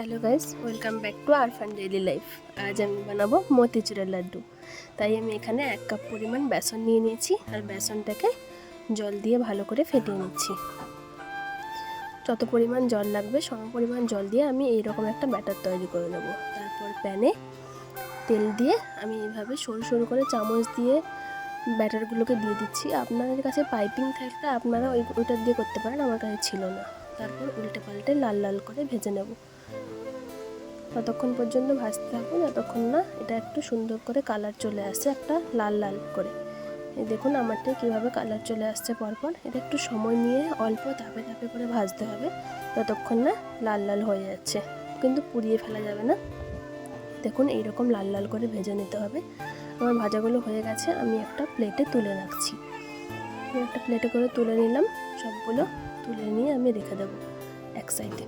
Hello guys, welcome back to Arfan daily life. আজ আমি বানাবো মতিচুরের লাড্ডু। তাই আমি এখানে 1 কাপ পরিমাণ বেসন নিয়ে নিয়েছি আর বেসনটাকে জল দিয়ে ভালো করে ফেটিয়ে নিচ্ছি। যত পরিমাণ জল লাগবে সম পরিমাণ জল দিয়ে আমি এইরকম একটা ব্যাটার তৈরি করে নেব। তারপর প্যানে তেল দিয়ে আমি এইভাবে সরু সরু করে চামচ দিয়ে ব্যাটারগুলোকে দিয়ে দিচ্ছি। আপনাদের কাছে পাইপিং থাকলে আপনারা ওইটা দিয়ে করতে পারেন, আমার কাছে ছিল না। তারপর উল্টে পাল্টে লাল লাল করে ভেজে নেব। ততক্ষণ পর্যন্ত ভাজতে থাকবো যতক্ষণ না এটা একটু সুন্দর করে কালার চলে আসছে, একটা লাল লাল করে। এই দেখুন আমারটা কীভাবে কালার চলে আসছে পরপর। এটা একটু সময় নিয়ে অল্প ধাপে ধাপে করে ভাজতে হবে যতক্ষণ না লাল লাল হয়ে যাচ্ছে, কিন্তু পুড়িয়ে ফেলা যাবে না। দেখুন এইরকম লাল লাল করে ভেজে নিতে হবে। আমার ভাজাগুলো হয়ে গেছে, আমি একটা প্লেটে তুলে রাখছি। একটা প্লেটে করে তুলে নিলাম, সবগুলো তুলে নিয়ে আমি রেখে দেবো এক সাইডে।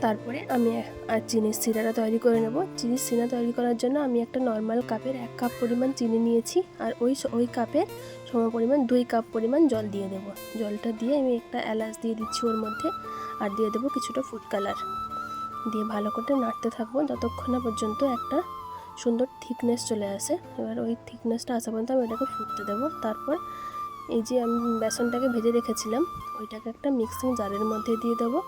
তারপরে আমি আর চিনির সিরাটা তৈরি করে নেব। চিনির সিরা তৈরি করার জন্য আমি একটা নর্মাল কাপের 1 কাপ পরিমাণ চিনি নিয়েছি আর ওই কাপের সম পরিমাণ 2 কাপ পরিমাণ জল দিয়ে দেব। জলটা দিয়ে আমি একটা এলাচ দিয়ে দিচ্ছি ওর মধ্যে, আর দিয়ে দেবো কিছুটা ফুড কালার দিয়ে ভালো করে নাড়তে থাকবো যতক্ষণ না পর্যন্ত একটা সুন্দর থিকনেস চলে আসে। এবার ওই থিকনেসটা আসা পর্যন্ত আমি এটাকে ফুটতে দেবো। তারপর এই যে আমি বেসনটাকে ভেজে রেখেছিলাম ওইটাকে একটা মিক্সিং জারের মধ্যে দিয়ে দেবো।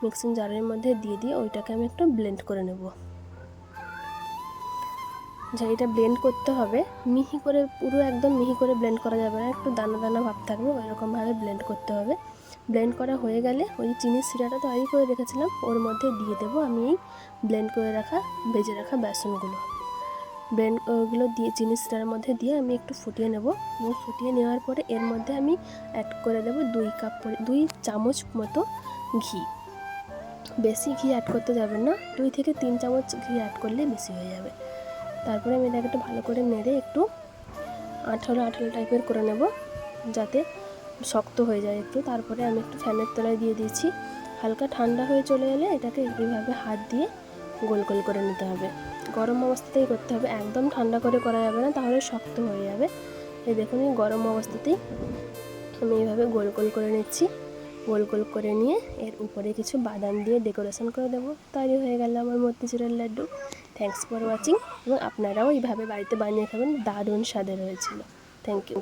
মিক্সিং জারের মধ্যে দিয়ে ওইটাকে আমি একটু ব্লেন্ড করে নেব। এটা ব্লেন্ড করতে হবে মিহি করে, পুরো একদম মিহি করে ব্লেন্ড করা যাবে না, একটু দানা দানা ভাব থাকবে, ওইরকমভাবে ব্লেন্ড করতে হবে। ব্লেন্ড করা হয়ে গেলে ওই চিনির সিরাটা তৈরি করে রেখেছিলাম ওর মধ্যে দিয়ে দেবো আমি এই ব্লেন্ড করে রাখা ভেজে রাখা বেসনগুলো। ওগুলো দিয়ে চিনির সিরার মধ্যে দিয়ে আমি একটু ফুটিয়ে নেব। এবং ফুটিয়ে নেওয়ার পরে এর মধ্যে আমি অ্যাড করে দেবো 2 চামচ মতো ঘি। বেশি ঘি অ্যাড করতে যাবেন না, 2 থেকে 3 চামচ ঘি অ্যাড করলে বেশি হয়ে যাবে। তারপরে আমি এটাকে একটু ভালো করে নেড়ে একটু আঠালো আঠালো টাইপের করে নেব যাতে শক্ত হয়ে যায় একটু। তারপরে আমি একটু ফ্যানের তলায় দিয়ে দিয়েছি। হালকা ঠান্ডা হয়ে চলে এলে এটাকে এইভাবে হাত দিয়ে গোল গোল করে নিতে হবে। গরম অবস্থাতেই করতে হবে, একদম ঠান্ডা করে করা যাবে না, তাহলে শক্ত হয়ে যাবে। এই দেখুন এই গরম অবস্থাতেই আমি এইভাবে গোল গোল করে নিচ্ছি। গোল গোল করে নিয়ে এর উপরে কিছু বাদাম দিয়ে ডেকোরেশন করে দেবো। তৈরি হয়ে গেল আমার মতিচুরের লাড্ডু। Thanks for watching. এবং আপনারাও এইভাবে বাড়িতে বানিয়ে খাবেন, দারুণ স্বাদের হয়েছিল। Thank you.